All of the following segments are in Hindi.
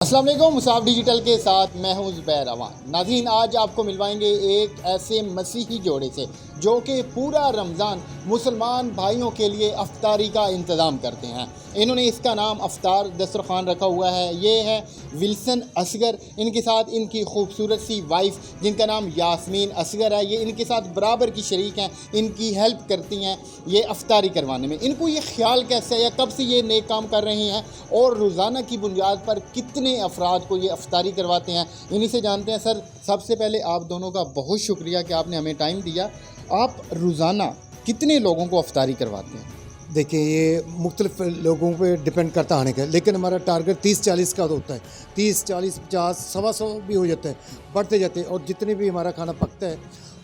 अस्सलाम वालेकुम। मुसाफ डिजिटल के साथ मैं हूं ज़ुबैर अवान। नाज़रीन, आज आपको मिलवाएंगे एक ऐसे मसीही जोड़े से जो कि पूरा रमज़ान मुसलमान भाइयों के लिए अफ्तारी का इंतज़ाम करते हैं। इन्होंने इसका नाम अफ्तार दस्तरखान रखा हुआ है। ये है विल्सन असगर। इनके साथ इनकी खूबसूरत सी वाइफ जिनका नाम यास्मीन असगर है। ये इनके साथ बराबर की शरीक हैं, इनकी हेल्प करती हैं ये अफ्तारी करवाने में। इनको ये ख्याल कैसे है या कब से ये नेक काम कर रही हैं और रोज़ाना की बुनियाद पर कितने अफराद को ये अफ्तारी करवाते हैं, इन्हीं से जानते हैं। सर, सबसे पहले आप दोनों का बहुत शुक्रिया कि आपने हमें टाइम दिया। आप रोज़ाना कितने लोगों को अफ्तारी करवाते हैं? देखिए, ये मुख्तलिफ लोगों पे डिपेंड करता आने का, लेकिन हमारा टारगेट 30-40 का होता है। 30, 40, 50, 125 भी हो जाता है, बढ़ते जाते हैं। और जितने भी हमारा खाना पकता है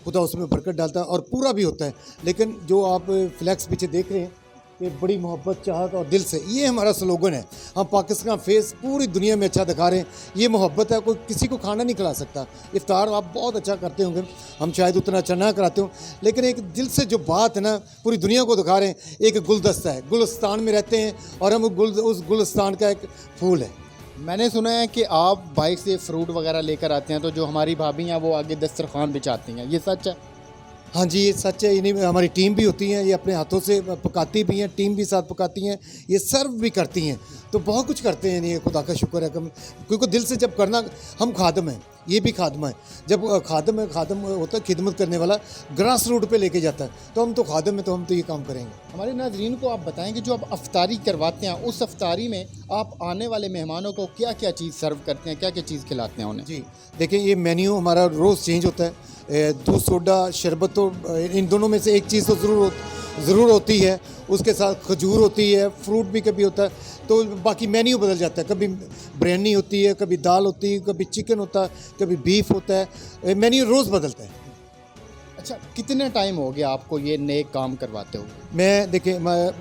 खुदा उसमें बरकत डालता है और पूरा भी होता है। लेकिन जो आप फ्लैक्स पीछे देख रहे हैं, ये बड़ी मोहब्बत, चाहत और दिल से, ये हमारा स्लोगन है। हम पाकिस्तान फेस पूरी दुनिया में अच्छा दिखा रहे हैं। ये मोहब्बत है, कोई किसी को खाना नहीं खिला सकता। इफ्तार आप बहुत अच्छा करते होंगे, हम शायद उतना अच्छा ना कराते हो, लेकिन एक दिल से जो बात है ना, पूरी दुनिया को दिखा रहे हैं। एक गुलदस्ता है, गुलिस्तान में रहते हैं और हम उस गुलिस्तान का एक फूल है। मैंने सुना है कि आप बाइक से फ्रूट वगैरह लेकर आते हैं, तो जो हमारी भाभी हैं वो आगे दस्तरखान बिछाती हैं, ये सच है? हाँ जी, ये सच है। इन्हीं में हमारी टीम भी होती है, ये अपने हाथों से पकाती भी हैं, टीम भी साथ पकाती हैं, ये सर्व भी करती हैं। तो बहुत कुछ करते हैं ये, खुदा का शुक्र है। क्योंकि दिल से जब करना, हम खादम हैं, ये भी खादमा है। जब खादम है, खादम होता है खिदमत करने वाला, ग्रास रूट पे लेके जाता है, तो हम तो खादम है, तो हम तो ये काम करेंगे। हमारे नाज़रीन को आप बताएं कि जो आप अफ्तारी करवाते हैं, उस अफ्तारी में आप आने वाले मेहमानों को क्या क्या चीज़ सर्व करते हैं, क्या क्या चीज़ खिलाते हैं उन्हें? जी, देखिए, ये मेन्यू हमारा रोज़ चेंज होता है। दूध, सोडा, शरबत, तो इन दोनों में से एक चीज़ तो ज़रूर होती है। उसके साथ खजूर होती है, फ्रूट भी कभी होता है, तो बाकी मेन्यू बदल जाता है। कभी बिरयानी होती है, कभी दाल होती है, कभी चिकन होता है, कभी बीफ होता है। मेन्यू रोज़ बदलता है। अच्छा, कितने टाइम हो गया आपको ये नेक काम करवाते हो? मैं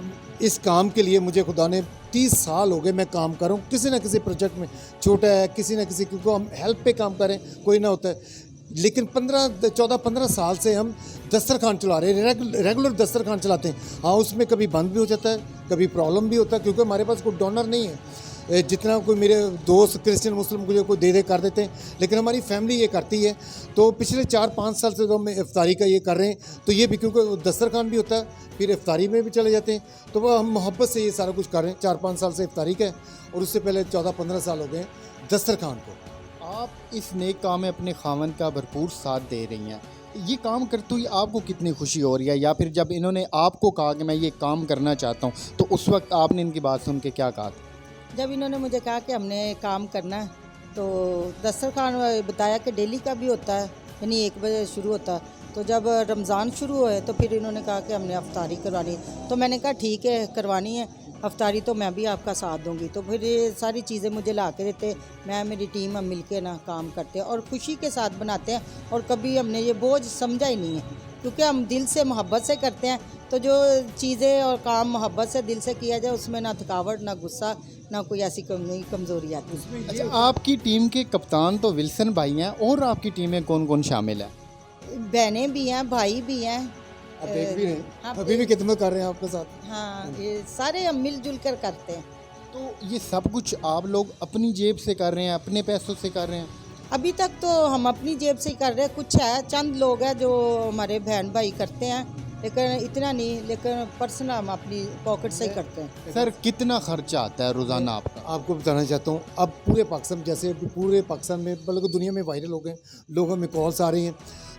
इस काम के लिए मुझे खुदा ने 30 साल हो गए मैं काम कर रहा हूँ, किसी ना किसी प्रोजेक्ट में, छोटा है किसी ना किसी, क्योंकि हम हेल्प पे काम करें, कोई ना होता है। लेकिन 14-15 साल से हम दस्तरखान चला रहे हैं, रेगुलर दस्तरखान चलाते हैं। हाँ, उसमें कभी बंद भी हो जाता है, कभी प्रॉब्लम भी होता है, क्योंकि हमारे पास कोई डोनर नहीं है। जितना कोई मेरे दोस्त क्रिश्चियन मुस्लिम को कोई दे कर देते हैं, लेकिन हमारी फैमिली ये करती है। तो पिछले 4-5 साल से तो हम इफ्तारी का ये कर रहे हैं। तो ये भी क्योंकि दस्तरखान भी होता है, फिर इफ्तारी में भी चले जाते हैं, तो वह हम मोहब्बत से ये सारा कुछ कर रहे हैं। 4-5 साल से इफ्तारी का है, और उससे पहले 14-15 साल हो गए दस्तरखान को। आप इस नेक काम में अपने खावन का भरपूर साथ दे रही हैं। ये काम करते हुए आपको कितनी खुशी हो रही है, या फिर जब इन्होंने आपको कहा कि मैं ये काम करना चाहता हूँ, तो उस वक्त आपने इनकी बात सुन के क्या कहा? जब इन्होंने मुझे कहा कि हमने काम करना है, तो दस्तरखान बताया कि डेली का भी होता है, यानी 1 बजे शुरू होता है। तो जब रमज़ान शुरू हुए तो फिर इन्होंने कहा कि हमने अफ्तारी करवानी है। तो मैंने कहा ठीक है, करवानी है अफ्तारी, तो मैं भी आपका साथ दूंगी। तो फिर ये सारी चीज़ें मुझे ला के देते, मैं मेरी टीम हम मिल के ना काम करते हैं और खुशी के साथ बनाते हैं। और कभी हमने ये बोझ समझा ही नहीं है, क्योंकि हम दिल से मोहब्बत से करते हैं। तो जो चीज़ें और काम मोहब्बत से दिल से किया जाए, उसमें ना थकावट, ना गुस्सा, ना कोई ऐसी कमज़ोरी आती है। अच्छा, आपकी टीम के कप्तान तो विल्सन भाई हैं, और आपकी टीम में कौन कौन शामिल है? बहनें भी हैं, भाई भी हैं। आप देख भी रहे हाँ, हैं, अभी भी खिदमत कर रहे हैं आपके साथ। हाँ, ये सारे हम मिलजुल कर करते हैं। तो ये सब कुछ आप लोग अपनी जेब से कर रहे हैं, अपने पैसों से कर रहे हैं? अभी तक तो हम अपनी जेब से ही कर रहे हैं। कुछ है, चंद लोग हैं जो हमारे बहन भाई करते हैं, लेकिन इतना नहीं, लेकिन पर्सनल हम अपनी पॉकेट से ही करते हैं। सर, कितना खर्चा आता है रोज़ाना आपका? आपको बताना चाहता हूँ, अब पूरे पाकिस्तान, जैसे अभी पूरे पाकिस्तान में बल्कि दुनिया में वायरल हो गए, लोगों में कॉल्स आ रही हैं,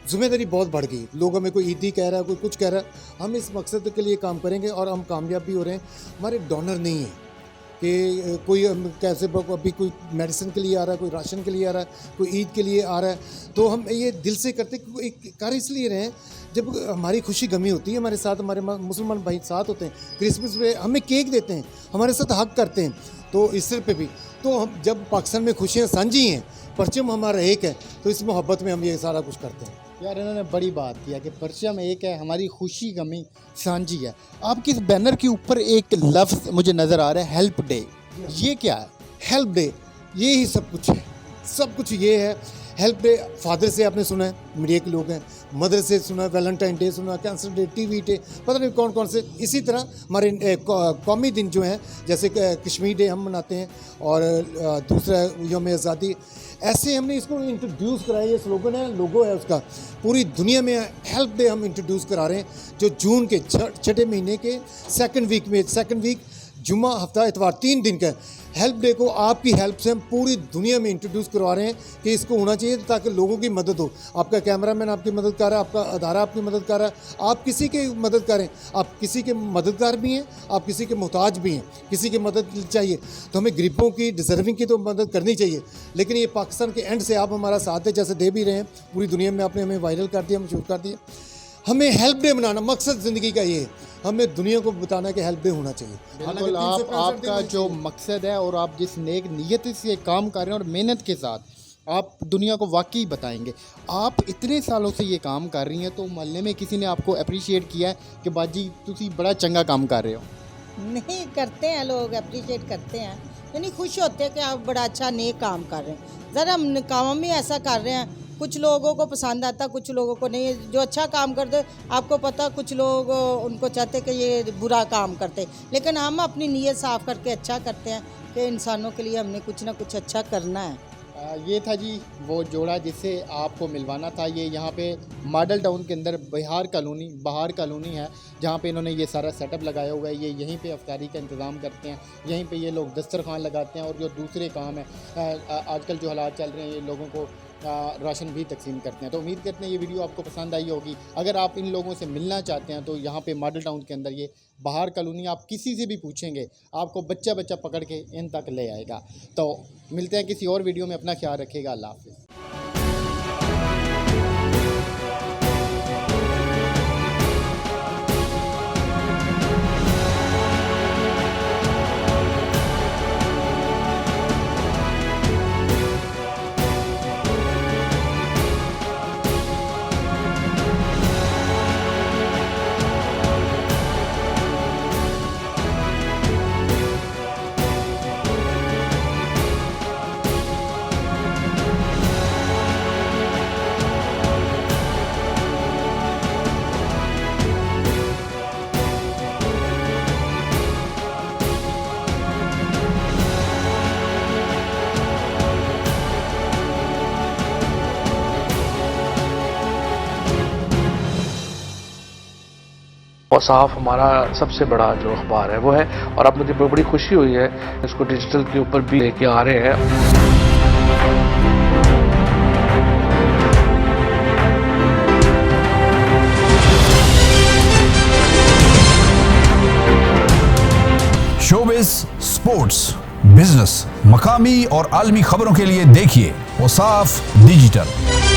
जिम्मेदारी बहुत बढ़ गई। लोगों में कोई ईदी कह रहा है, कोई कुछ कह रहा है। हम इस मकसद के लिए काम करेंगे और हम कामयाब भी हो रहे हैं। हमारे डोनर नहीं है कि कोई कैसे, अभी कोई मेडिसिन के लिए आ रहा है, कोई राशन के लिए आ रहा है, कोई ईद के लिए आ रहा है। तो हम ये दिल से करते, क्योंकि कर इसलिए रहे हैं, जब हमारी खुशी गमी होती है, हमारे साथ हमारे मुसलमान भाई साथ होते हैं। क्रिसमस पे हमें केक देते हैं, हमारे साथ हक करते हैं। तो इस सिर पे भी, तो हम जब पाकिस्तान में खुशियाँ साझी हैं, परचम हमारा एक है, तो इस मोहब्बत में हम ये सारा कुछ करते हैं। यार, इन्होंने बड़ी बात किया कि परचम एक है, हमारी खुशी गमी सांझी है। आपके इस बैनर के ऊपर एक लफ्ज़ मुझे नज़र आ रहा है, हेल्प डे। ये क्या है? हेल्प डे, ये ही सब कुछ है, सब कुछ ये है। हेल्प डे फादर से आपने सुना है, मीडिया के लोग हैं, मदर से सुना है, वैलेंटाइन डे सुना, कैंसर डे, टीवी डे, पता नहीं कौन कौन से। इसी तरह हमारे कौमी दिन जो हैं, जैसे कश्मीर डे हम मनाते हैं और दूसरा यौम आज़ादी, ऐसे हमने इसको इंट्रोड्यूस कराया। ये स्लोगन है, लोगो है उसका, पूरी दुनिया में हेल्प डे हम इंट्रोड्यूस करा रहे हैं, जो जून के छठे महीने के सेकंड वीक जुम्मा हफ्ता इतवार 3 दिन का हेल्प डे को आपकी हेल्प से हम पूरी दुनिया में इंट्रोड्यूस करवा रहे हैं कि इसको होना चाहिए ताकि लोगों की मदद हो। आपका कैमरामैन आपकी मदद कर रहा है, आपका अदारा आपकी मदद कर रहा है, आप किसी की मदद करें, आप किसी के मददगार भी हैं, आप किसी के मोहताज भी हैं, किसी की मदद चाहिए तो हमें गरीबों की, डिज़र्विंग की तो मदद करनी चाहिए। लेकिन ये पाकिस्तान के एंड से आप हमारा साथ है, जैसे दे भी रहे हैं, पूरी दुनिया में आपने हमें वायरल कर दिया, मशहूर कर दिया। हमें हेल्प डे मनाना, मकसद ज़िंदगी का ये है, हमें दुनिया को बताना कि हेल्प डे होना चाहिए। बिल्कुल, आपका जो मकसद है और आप जिस नेक नीयत से काम कर रहे हैं और मेहनत के साथ आप दुनिया को वाकई बताएंगे। आप इतने सालों से ये काम कर रही हैं, तो मोहल्ले में किसी ने आपको अप्रिशिएट किया है कि बाजी तुसी बड़ा चंगा काम कर रहे हो? नहीं करते हैं, लोग अप्रिशिएट करते हैं, यानी खुश होते हैं कि आप बड़ा अच्छा नेक काम कर रहे हैं। ज़रा हम काम भी ऐसा कर रहे हैं, कुछ लोगों को पसंद आता, कुछ लोगों को नहीं। जो अच्छा काम करते, आपको पता, कुछ लोग उनको चाहते कि ये बुरा काम करते, लेकिन हम अपनी नीयत साफ़ करके अच्छा करते हैं कि इंसानों के लिए हमने कुछ ना कुछ अच्छा करना है। ये था जी वो जोड़ा जिससे आपको मिलवाना था। ये यहाँ पे मॉडल टाउन के अंदर बहार कॉलोनी है, जहाँ पे इन्होंने ये सारा सेटअप लगाया हुआ है। ये यहीं पे अफ्तारी का इंतज़ाम करते हैं, यहीं पे ये लोग दस्तरखान लगाते हैं और जो दूसरे काम है आजकल जो हालात चल रहे हैं, ये लोगों को राशन भी तकसीम करते हैं। तो उम्मीद करते हैं ये वीडियो आपको पसंद आई होगी। अगर आप इन लोगों से मिलना चाहते हैं तो यहाँ पे मॉडल टाउन के अंदर ये बहार कॉलोनी, आप किसी से भी पूछेंगे आपको बच्चा पकड़ के इन तक ले आएगा। तो मिलते हैं किसी और वीडियो में, अपना ख्याल रखिएगा, अल्लाह हाफ़िज़। औसाफ हमारा सबसे बड़ा जो अखबार है वो है, और अब मुझे बड़ी खुशी हुई है इसको डिजिटल के ऊपर भी लेके आ रहे हैं। शोबिज़, स्पोर्ट्स, बिजनेस, मकामी और आलमी खबरों के लिए देखिए औसाफ डिजिटल।